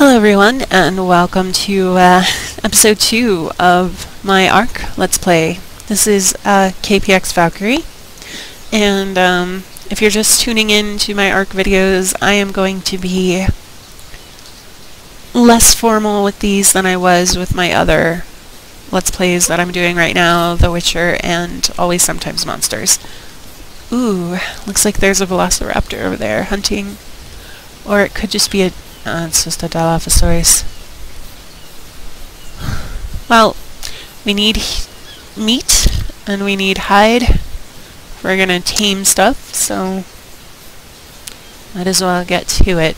Hello everyone, and welcome to episode 2 of my ARK Let's Play. This is KPX Valkyrie, and if you're just tuning in to my ARK videos, I am going to be less formal with these than I was with my other Let's Plays that I'm doing right now, The Witcher and Always Sometimes Monsters. Ooh, looks like there's a Velociraptor over there hunting, or it could just be a it's just a Dilophosaurus. Well, we need meat and we need hide. We're gonna tame stuff, so might as well get to it.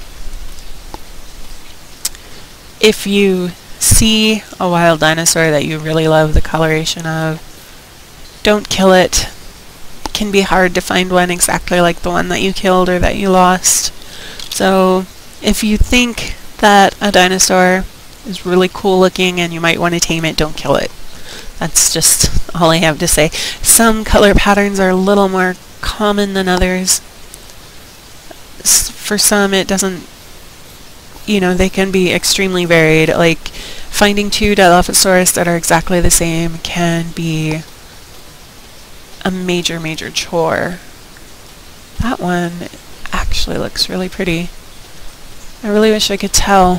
If you see a wild dinosaur that you really love the coloration of, don't kill it. It can be hard to find one exactly like the one that you killed or that you lost. So if you think that a dinosaur is really cool looking and you might want to tame it, don't kill it. That's just all I have to say. Some color patterns are a little more common than others. For some it doesn't, you know, they can be extremely varied. Like finding two Dilophosaurus that are exactly the same can be a major chore. That one actually looks really pretty. I really wish I could tell.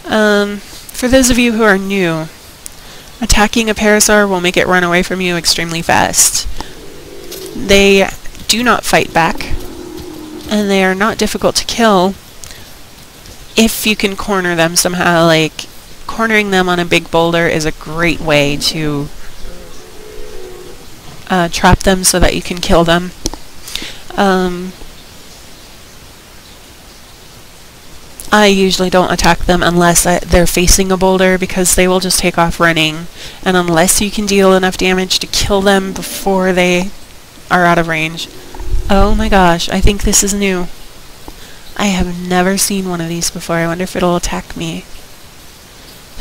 For those of you who are new, attacking a parasaur will make it run away from you extremely fast. They do not fight back, and they are not difficult to kill if you can corner them somehow. Like, cornering them on a big boulder is a great way to trap them so that you can kill them. I usually don't attack them unless they're facing a boulder, because they will just take off running, and unless you can deal enough damage to kill them before they are out of range. Oh my gosh, I think this is new. I have never seen one of these before. I wonder if it'll attack me.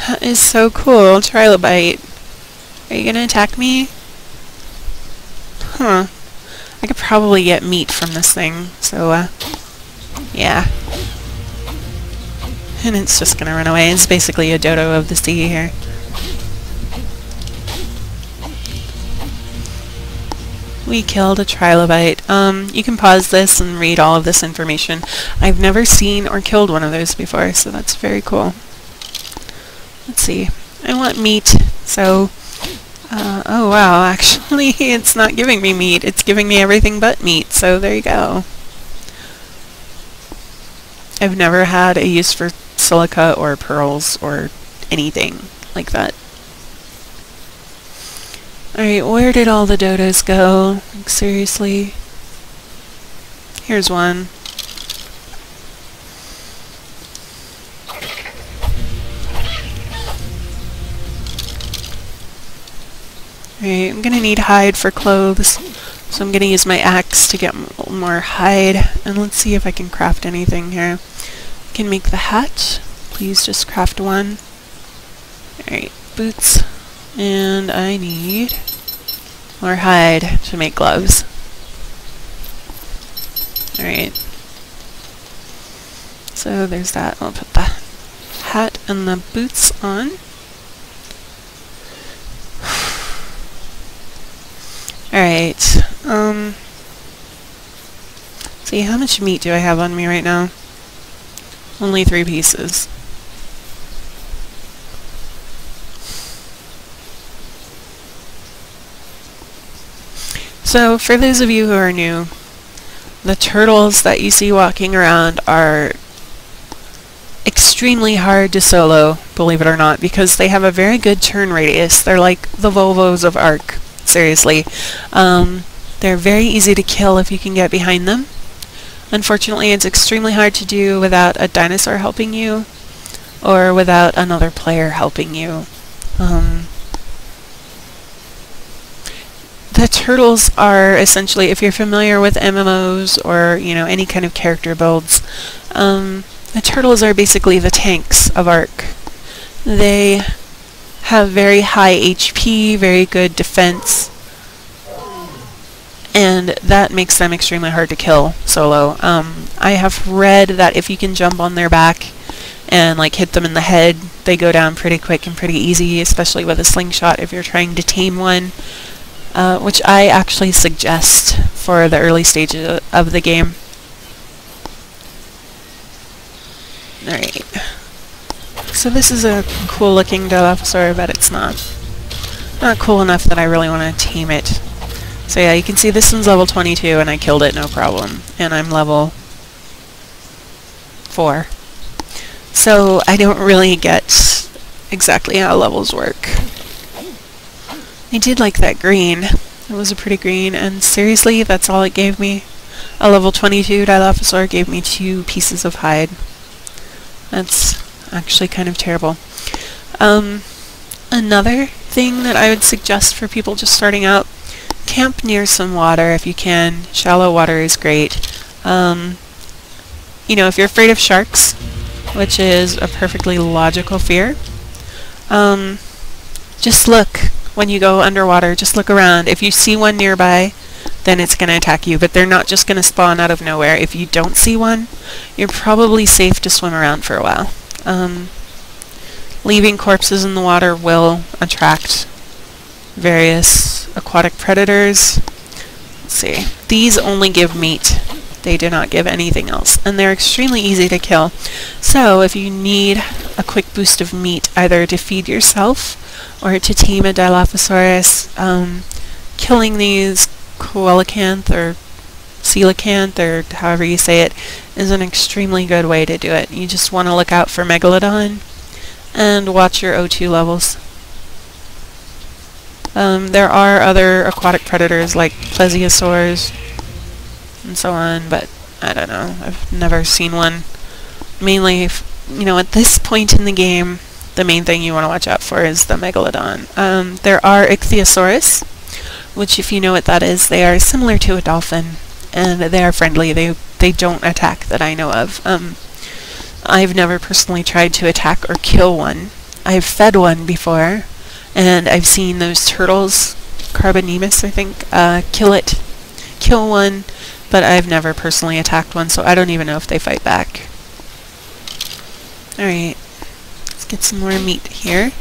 That is so cool. Trilobite. Are you gonna attack me? Huh. I could probably get meat from this thing, so yeah. And it's just gonna run away. It's basically a dodo of the sea here. We killed a trilobite. You can pause this and read all of this information. I've never seen or killed one of those before, so that's very cool. Let's see. I want meat, so oh wow, actually it's not giving me meat. It's giving me everything but meat, so there you go. I've never had a use for silica or pearls or anything like that. Alright, where did all the dodos go? Like, seriously? Here's one. Alright, I'm gonna need hide for clothes, so I'm gonna use my axe to get more hide, and let's see if I can craft anything here. I can make the hat. Please just craft one. Alright, boots. And I need more hide to make gloves. Alright. So there's that. I'll put the hat and the boots on. Alright. See, how much meat do I have on me right now? Only 3 pieces. So, for those of you who are new, the turtles that you see walking around are extremely hard to solo, believe it or not, because they have a very good turn radius. They're like the Volvos of ARK, seriously. They're very easy to kill if you can get behind them. Unfortunately, it's extremely hard to do without a dinosaur helping you, or without another player helping you. The turtles are essentially, if you're familiar with MMOs or, you know, any kind of character builds, the turtles are basically the tanks of ARK. They have very high HP, very good defense, and that makes them extremely hard to kill solo. I have read that if you can jump on their back and like hit them in the head, they go down pretty quick and pretty easy, especially with a slingshot if you're trying to tame one, which I actually suggest for the early stages of the game. Alright, so this is a cool looking Dilophosaurus, but it's not cool enough that I really want to tame it. So yeah, you can see this one's level 22 and I killed it no problem, and I'm level 4. So I don't really get exactly how levels work. I did like that green. It was a pretty green, and seriously, that's all it gave me. A level 22 Dilophosaurus gave me 2 pieces of hide. That's actually kind of terrible. Another thing that I would suggest for people just starting out, camp near some water if you can. Shallow water is great. You know, if you're afraid of sharks, which is a perfectly logical fear, just look when you go underwater. Just look around. If you see one nearby, then it's going to attack you, but they're not just going to spawn out of nowhere. If you don't see one, you're probably safe to swim around for a while. Leaving corpses in the water will attract various aquatic predators. Let's see. These only give meat. They do not give anything else, and they're extremely easy to kill. So if you need a quick boost of meat, either to feed yourself or to tame a Dilophosaurus, killing these coelacanth or coelacanth, or however you say it, is an extremely good way to do it. You just want to look out for Megalodon and watch your O2 levels. There are other aquatic predators like plesiosaurs and so on, but I don't know. I've never seen one. Mainly, you know, at this point in the game, the main thing you want to watch out for is the Megalodon. There are Ichthyosaurus, which, if you know what that is, they are similar to a dolphin, and they are friendly. They don't attack that I know of. I've never personally tried to attack or kill one. I've fed one before, and I've seen those turtles, Carbonemus, I think, kill one, but I've never personally attacked one, so I don't even know if they fight back. Alright, let's get some more meat here.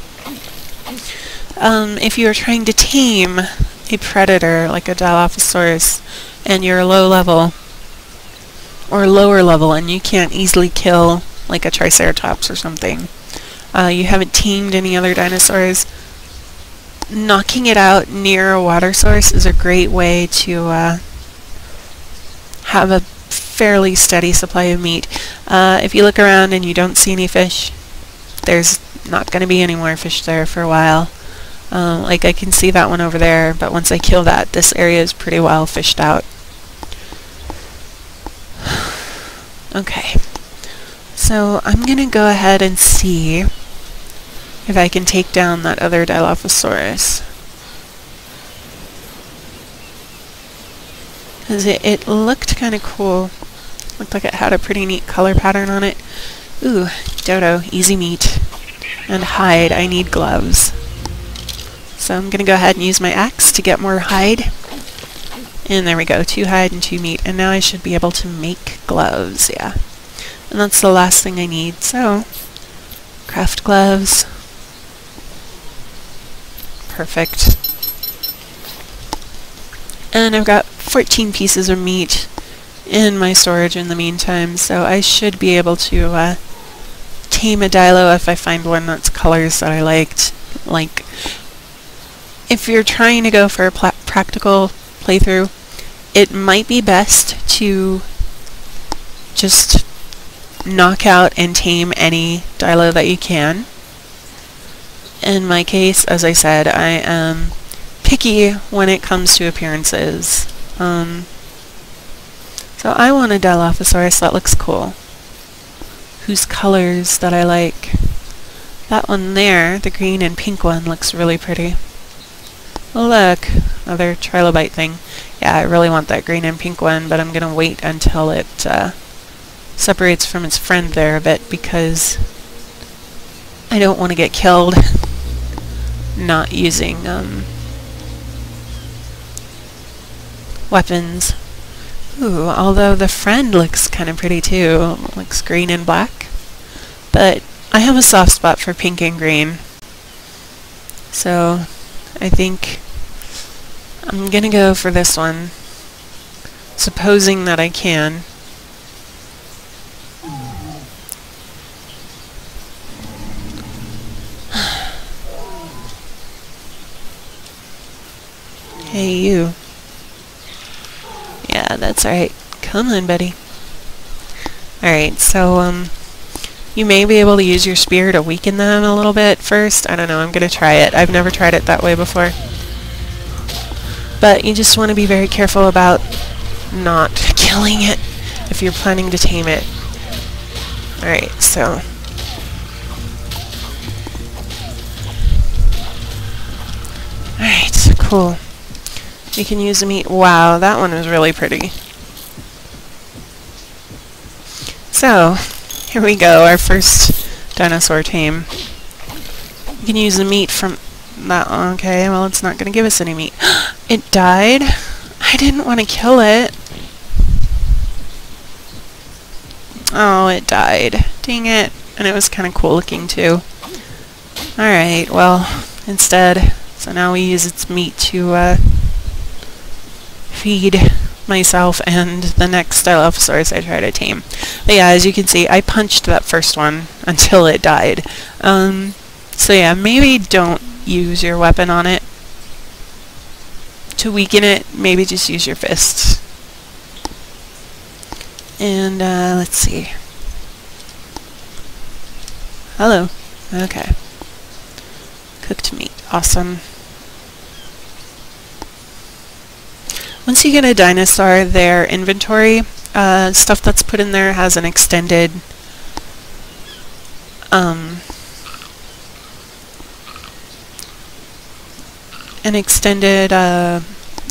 If you are trying to tame a predator like a Dilophosaurus, and you're low level or lower level and you can't easily kill like a Triceratops or something, you haven't tamed any other dinosaurs, knocking it out near a water source is a great way to have a fairly steady supply of meat. If you look around and you don't see any fish, there's not going to be any more fish there for a while. Like I can see that one over there, but once I kill that, this area is pretty well fished out. Okay, so I'm going to go ahead and see if I can take down that other Dilophosaurus. Because it looked kind of cool. Looked like it had a pretty neat color pattern on it. Ooh, dodo, easy meat. And hide, I need gloves. So I'm going to go ahead and use my axe to get more hide. And there we go, 2 hide and 2 meat. And now I should be able to make gloves, yeah. And that's the last thing I need, so craft gloves. Perfect. And I've got 14 pieces of meat in my storage in the meantime, so I should be able to tame a Dilo if I find one that's colors that I liked. Like, if you're trying to go for a practical playthrough, it might be best to just knock out and tame any Dilo that you can. In my case, as I said, I am picky when it comes to appearances. So I want a Dilophosaurus that looks cool, whose colors that I like. That one there, the green and pink one, looks really pretty. Oh look, another trilobite thing. Yeah, I really want that green and pink one, but I'm going to wait until it separates from its friend there a bit, because I don't want to get killed not using weapons. Ooh, although the friend looks kind of pretty too. Looks green and black. But I have a soft spot for pink and green. So I think I'm gonna go for this one, supposing that I can. Hey, you. Yeah, that's alright. Come on, buddy. Alright, so, you may be able to use your spear to weaken them a little bit first. I don't know, I'm gonna try it. I've never tried it that way before. But you just want to be very careful about not killing it if you're planning to tame it. Alright, so... Alright, cool. You can use the meat. Wow, that one was really pretty. So, here we go, our first dinosaur tame. You can use the meat from that one. Okay, well, it's not going to give us any meat. It died? I didn't want to kill it. Oh, it died. Dang it. And it was kind of cool looking, too. Alright, well, instead, so now we use its meat to, feed myself and the next Dilophosaurus I try to tame. But yeah, as you can see, I punched that first one until it died. So yeah, maybe don't use your weapon on it. To weaken it, maybe just use your fists. And, let's see. Hello. Okay. Cooked meat. Awesome. Once you get a dinosaur, their inventory, stuff that's put in there has an extended,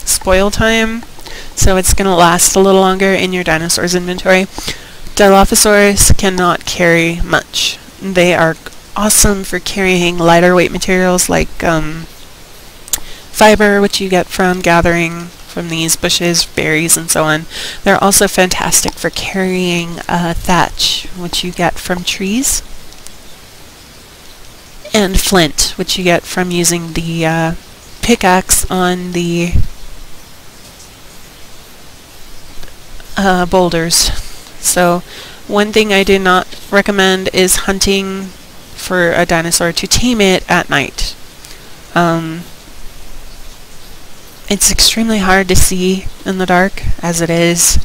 spoil time, so it's going to last a little longer in your dinosaur's inventory. Dilophosaurus cannot carry much. They are awesome for carrying lighter weight materials like fiber, which you get from gathering from these bushes, berries, and so on. They're also fantastic for carrying thatch, which you get from trees, and flint, which you get from using the pickaxe on the boulders. So one thing I do not recommend is hunting for a dinosaur to tame it at night. It's extremely hard to see in the dark as it is.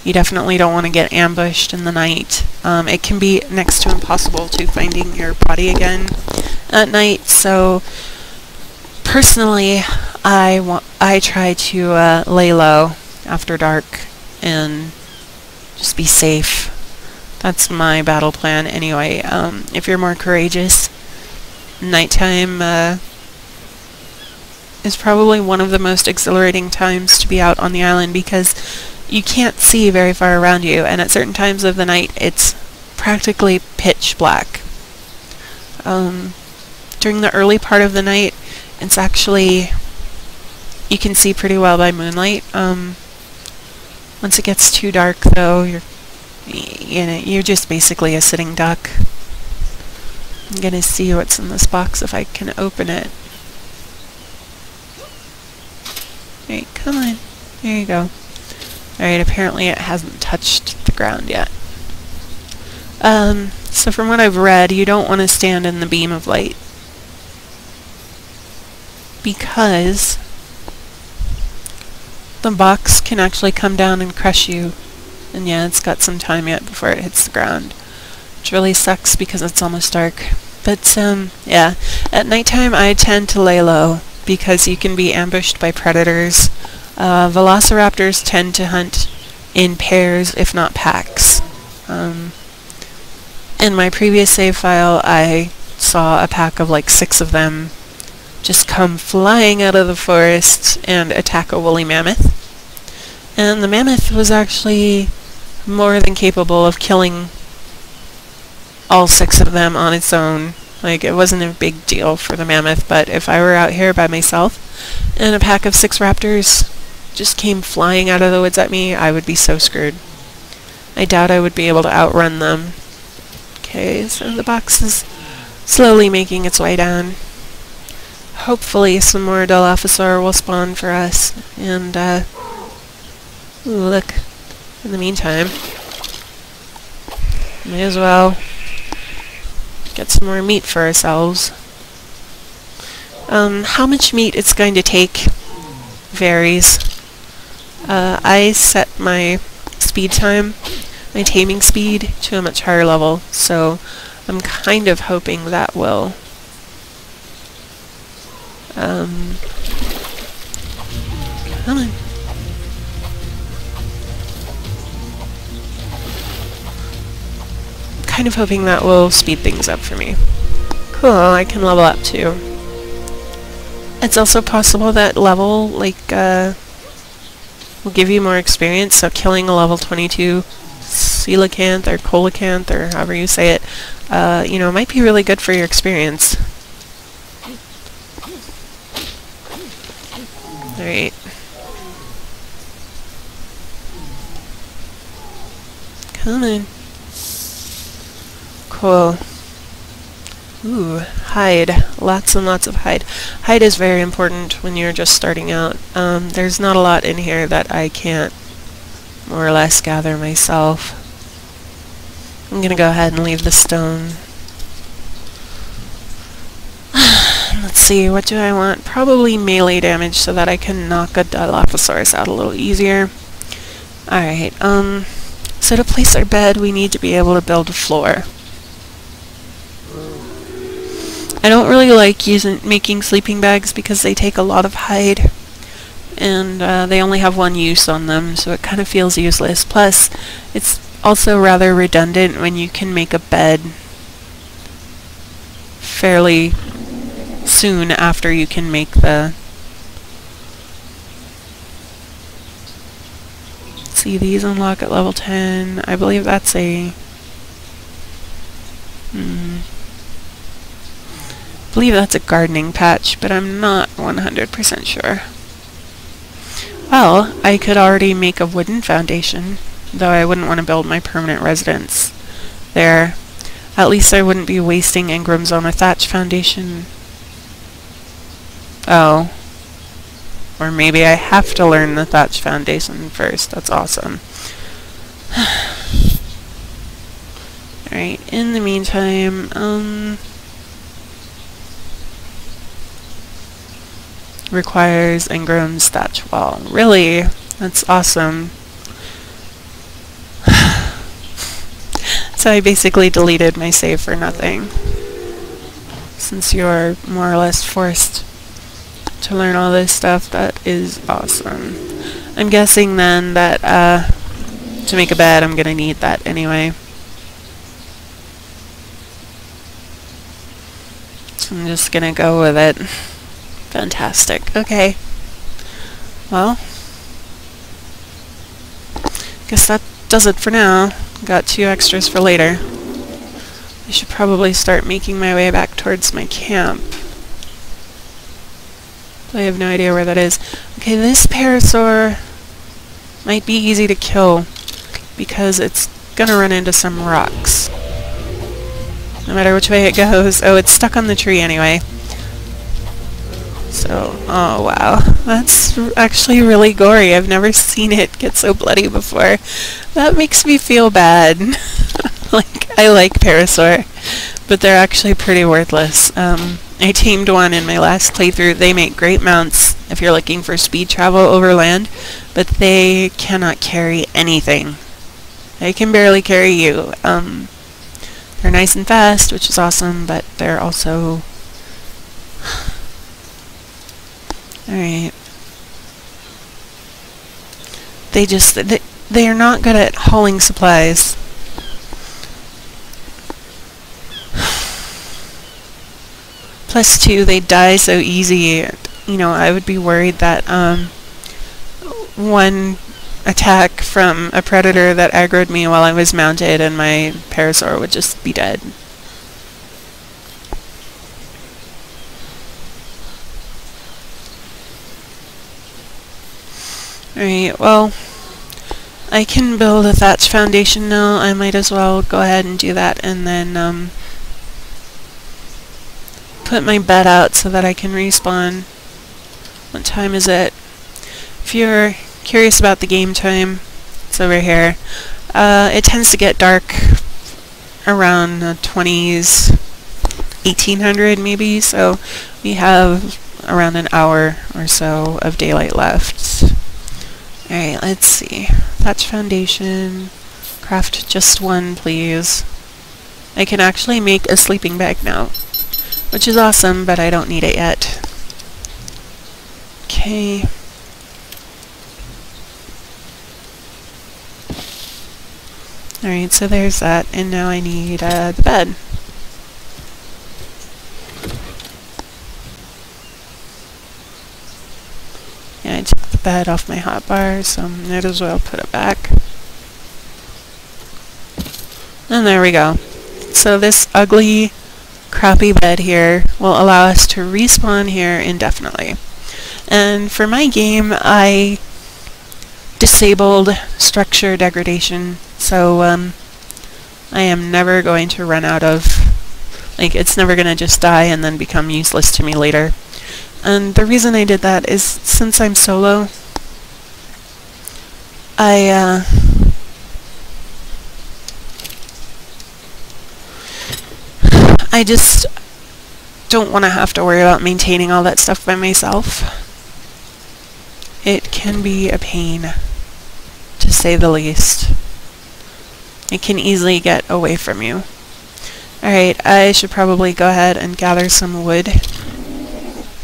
You definitely don't want to get ambushed in the night. It can be next to impossible to finding your body again at night, so personally I try to lay low after dark and just be safe. That's my battle plan anyway. If you're more courageous, nighttime is probably one of the most exhilarating times to be out on the island because you can't see very far around you, and at certain times of the night it's practically pitch black. During the early part of the night, it's actually, you can see pretty well by moonlight. Once it gets too dark, though, you're just basically a sitting duck. I'm gonna see what's in this box if I can open it. Alright, come on. There you go. Alright, apparently it hasn't touched the ground yet. So from what I've read, you don't want to stand in the beam of light, because the box can actually come down and crush you. And yeah, it's got some time yet before it hits the ground, which really sucks because it's almost dark. But yeah, at nighttime I tend to lay low because you can be ambushed by predators. Velociraptors tend to hunt in pairs, if not packs. In my previous save file, I saw a pack of like 6 of them just come flying out of the forest and attack a woolly mammoth. And the mammoth was actually more than capable of killing all 6 of them on its own. Like, it wasn't a big deal for the mammoth, but if I were out here by myself and a pack of 6 raptors just came flying out of the woods at me, I would be so screwed. I doubt I would be able to outrun them. Okay, so the box is slowly making its way down. Hopefully some more Dilophosaurus will spawn for us, and look, in the meantime, may as well get some more meat for ourselves. How much meat it's going to take varies. I set my speed time, my taming speed, to a much higher level, so I'm kind of hoping that will come on. Kind of hoping that will speed things up for me. Cool, I can level up too. It's also possible that level, like, will give you more experience, so killing a level 22 coelacanth or coelacanth, or however you say it, you know, might be really good for your experience. Alright. Come on. Cool. Ooh, hide. Lots and lots of hide. Hide is very important when you're just starting out. There's not a lot in here that I can't more or less gather myself. I'm gonna go ahead and leave the stone. Let's see, what do I want? Probably melee damage so that I can knock a Dilophosaurus out a little easier. Alright, so to place our bed we need to be able to build a floor. I don't really like making sleeping bags because they take a lot of hide, and they only have one use on them, so it kind of feels useless. Plus, it's also rather redundant when you can make a bed fairly soon after you can make the... See, these unlock at level 10. I believe that's a... I believe that's a gardening patch, but I'm not 100% sure. Well, I could already make a wooden foundation, though I wouldn't want to build my permanent residence there. At least I wouldn't be wasting engrams on a thatch foundation. Oh. Or maybe I have to learn the thatch foundation first. That's awesome. Alright, in the meantime, requires engrams thatch wall. Really? That's awesome. So I basically deleted my save for nothing, since you're more or less forced to learn all this stuff. That is awesome. I'm guessing then that to make a bed I'm gonna need that anyway. So I'm just gonna go with it. Fantastic. Okay. Well, guess that does it for now. Got 2 extras for later. I should probably start making my way back towards my camp. I have no idea where that is. Okay, this parasaur might be easy to kill because it's gonna run into some rocks. No matter which way it goes. Oh, it's stuck on the tree anyway. So, oh wow, that's actually really gory. I've never seen it get so bloody before. That makes me feel bad. Like, I like parasaur, but they're actually pretty worthless. I tamed one in my last playthrough. They make great mounts if you're looking for speed travel over land, but they cannot carry anything. They can barely carry you. They're nice and fast, which is awesome, but they're also... Alright. They are not good at hauling supplies. Plus 2, they die so easy. You know, I would be worried that one attack from a predator that aggroed me while I was mounted and my parasaur would just be dead. Alright, well, I can build a thatch foundation now. I might as well go ahead and do that and then put my bed out so that I can respawn. What time is it? If you're curious about the game time, it's over here. It tends to get dark around 20s, 1800 maybe, so we have around an hour or so of daylight left. Alright, let's see. Thatch foundation. Craft just one, please. I can actually make a sleeping bag now, which is awesome, but I don't need it yet. Okay. Alright, so there's that, and now I need the bed. Yeah, I took the bed off my hotbar, so I might as well put it back. And there we go. So this ugly, crappy bed here will allow us to respawn here indefinitely. And for my game, I disabled structure degradation, so I am never going to run out of, like, it's never going to just die and then become useless to me later. And the reason I did that is since I'm solo, I just don't want to have to worry about maintaining all that stuff by myself. It can be a pain, to say the least. It can easily get away from you. Alright, I should probably go ahead and gather some wood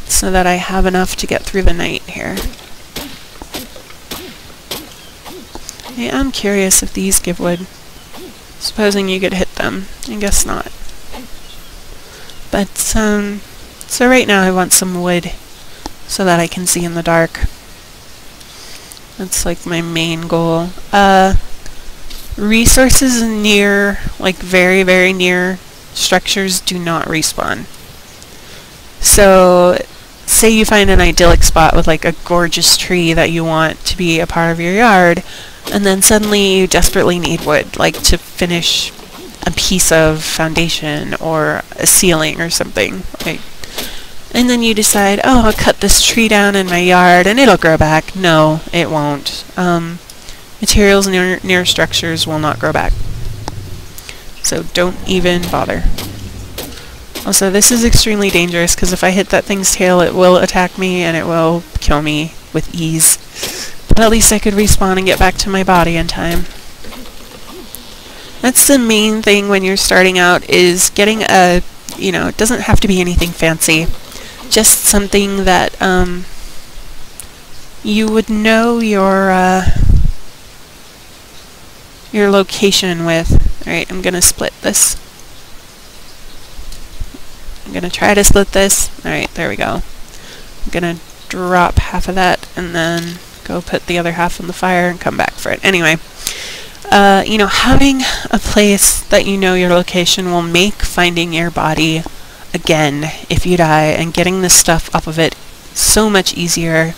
so that I have enough to get through the night here. I am curious if these give wood. Supposing you could hit them. I guess not. But, so right now I want some wood so that I can see in the dark. That's like my main goal. Resources near, like very, very near structures do not respawn. So, say you find an idyllic spot with like a gorgeous tree that you want to be a part of your yard, and then suddenly you desperately need wood, like to finish a piece of foundation or a ceiling or something, right? And then you decide, oh, I'll cut this tree down in my yard and it'll grow back. No, it won't. Materials near structures will not grow back. So don't even bother. Also, this is extremely dangerous because if I hit that thing's tail, it will attack me and it will kill me with ease. But at least I could respawn and get back to my body in time. That's the main thing when you're starting out, is getting a, you know, it doesn't have to be anything fancy. Just something that you would know your location with. Alright, I'm gonna split this. I'm gonna try to split this. Alright, there we go. I'm gonna drop half of that and then go put the other half on the fire and come back for it. Anyway, you know, having a place that you know your location will make finding your body again if you die and getting this stuff off of it so much easier.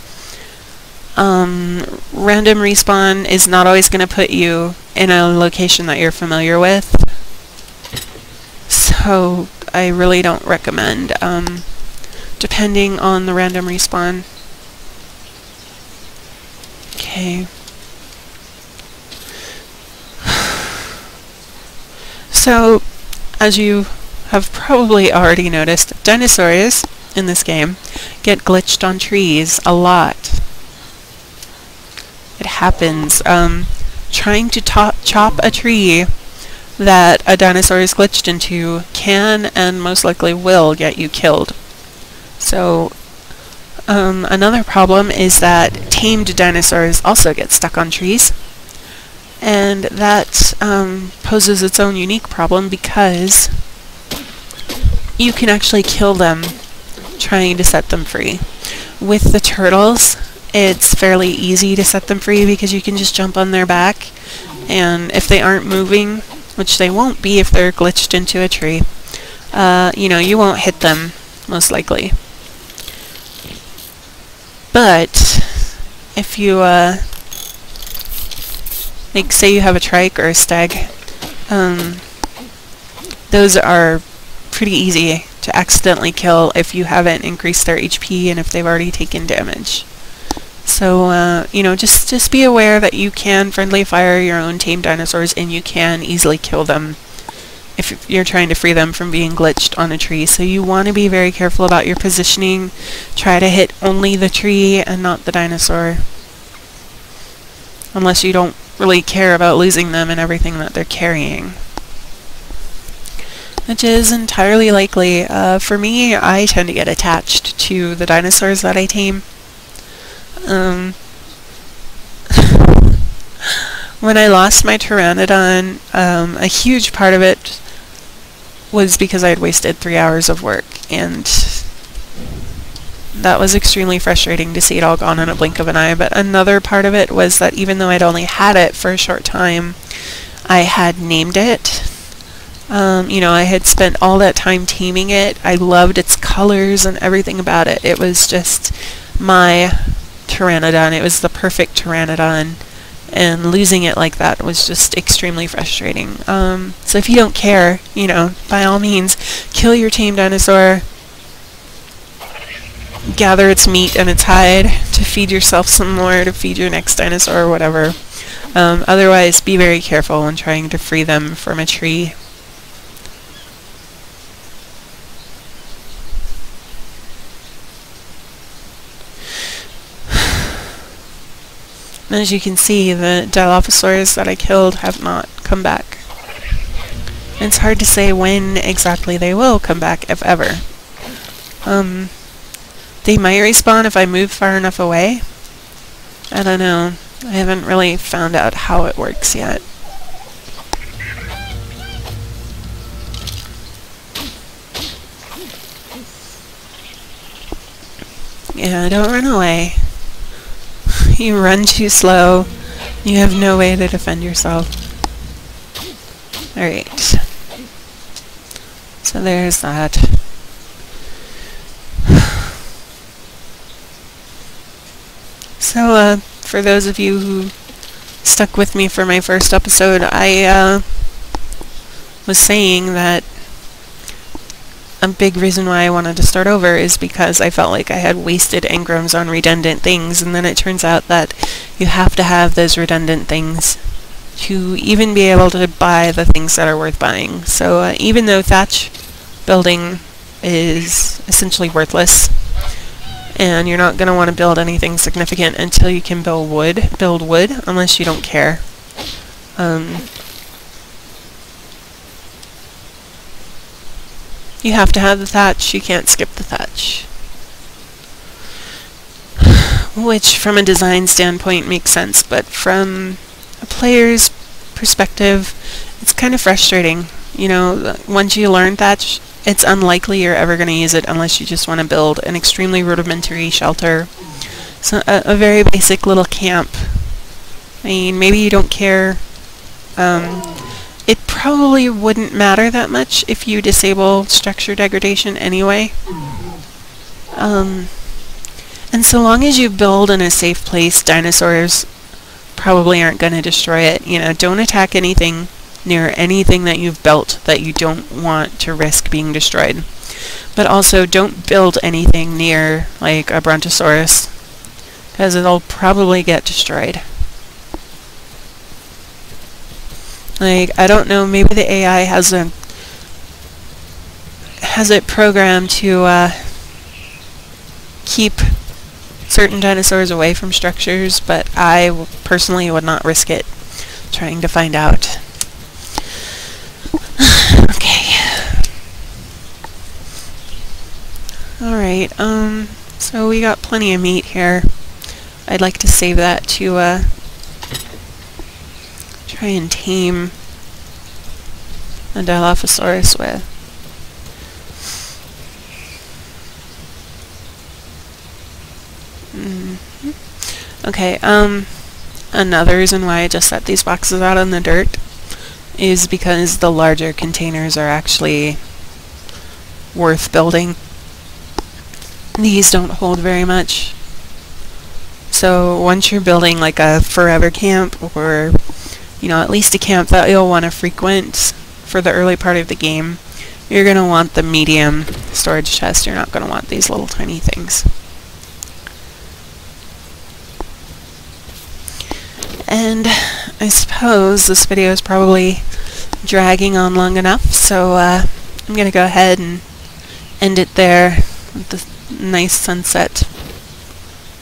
Random respawn is not always going to put you in a location that you're familiar with, so I really don't recommend depending on the random respawn. Okay. So, as you have probably already noticed, dinosaurs in this game get glitched on trees a lot. It happens. Trying to chop a tree that a dinosaur is glitched into can and most likely will get you killed. So, another problem is that tamed dinosaurs also get stuck on trees. And that poses its own unique problem because you can actually kill them trying to set them free. With the turtles, it's fairly easy to set them free because you can just jump on their back, and if they aren't moving, which they won't be if they're glitched into a tree, you know, you won't hit them, most likely. But if you Like, say you have a trike or a stag. Those are pretty easy to accidentally kill if you haven't increased their HP and if they've already taken damage. So, you know, just be aware that you can friendly fire your own tame dinosaurs and you can easily kill them if you're trying to free them from being glitched on a tree. So you want to be very careful about your positioning. Try to hit only the tree and not the dinosaur. Unless you don't really care about losing them and everything that they're carrying. Which is entirely likely. For me, I tend to get attached to the dinosaurs that I tame. When I lost my Pteranodon, a huge part of it was because I had wasted 3 hours of work, and that was extremely frustrating to see it all gone in a blink of an eye. But another part of it was that even though I'd only had it for a short time, I had named it. You know, I had spent all that time taming it. I loved its colors and everything about it. It was just my Pteranodon. It was the perfect Pteranodon, and losing it like that was just extremely frustrating. So if you don't care, you know, by all means, kill your tame dinosaur, gather its meat and its hide to feed yourself some more, to feed your next dinosaur or whatever. Otherwise, be very careful when trying to free them from a tree. As you can see, the Dilophosaurus that I killed have not come back. It's hard to say when exactly they will come back, if ever. They might respawn if I move far enough away. I don't know. I haven't really found out how it works yet. Yeah, don't run away. You run too slow. You have no way to defend yourself. Alright. So there's that. So, for those of you who stuck with me for my first episode, I was saying that a big reason why I wanted to start over is because I felt like I had wasted engrams on redundant things, and then it turns out that you have to have those redundant things to even be able to buy the things that are worth buying. So even though thatch building is essentially worthless, and you're not going to want to build anything significant until you can build wood, unless you don't care. You have to have the thatch, you can't skip the thatch. Which, from a design standpoint, makes sense, but from a player's perspective, it's kind of frustrating. You know, once you learn thatch, it's unlikely you're ever going to use it unless you just want to build an extremely rudimentary shelter. So a very basic little camp. I mean, maybe you don't care. It probably wouldn't matter that much if you disable structure degradation anyway. And so long as you build in a safe place, dinosaurs probably aren't going to destroy it. You know, don't attack anything near anything that you've built that you don't want to risk being destroyed. But also, don't build anything near, like, a Brontosaurus, because it'll probably get destroyed. Like, I don't know, maybe the AI has it programmed to keep certain dinosaurs away from structures, but I personally would not risk it trying to find out. Okay. Alright, so we got plenty of meat here. I'd like to save that to try and tame a Dilophosaurus with. Okay, another reason why I just set these boxes out in the dirt is because the larger containers are actually worth building. These don't hold very much. So once you're building like a forever camp or you know, at least a camp that you'll want to frequent for the early part of the game, you're going to want the medium storage chest. You're not going to want these little tiny things. And I suppose this video is probably dragging on long enough, so I'm going to go ahead and end it there with the nice sunset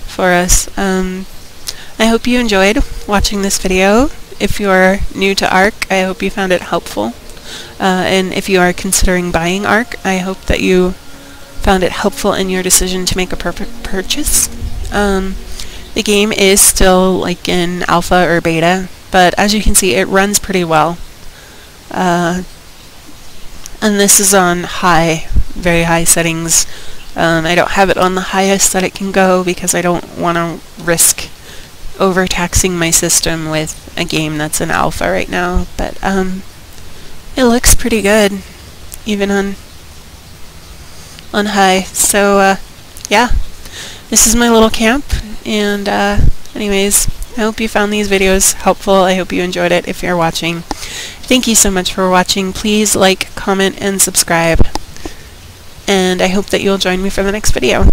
for us. I hope you enjoyed watching this video. If you're new to ARK, I hope you found it helpful. And if you are considering buying ARK, I hope that you found it helpful in your decision to make a perfect purchase. The game is still like in alpha or beta, but as you can see, it runs pretty well. And this is on high, very high settings. I don't have it on the highest that it can go because I don't want to risk overtaxing my system with a game that's in alpha right now, but it looks pretty good even on high. So yeah, this is my little camp, and anyways, I hope you found these videos helpful. I hope you enjoyed it. If you're watching, thank you so much for watching. Please like, comment, and subscribe, and I hope that you'll join me for the next video.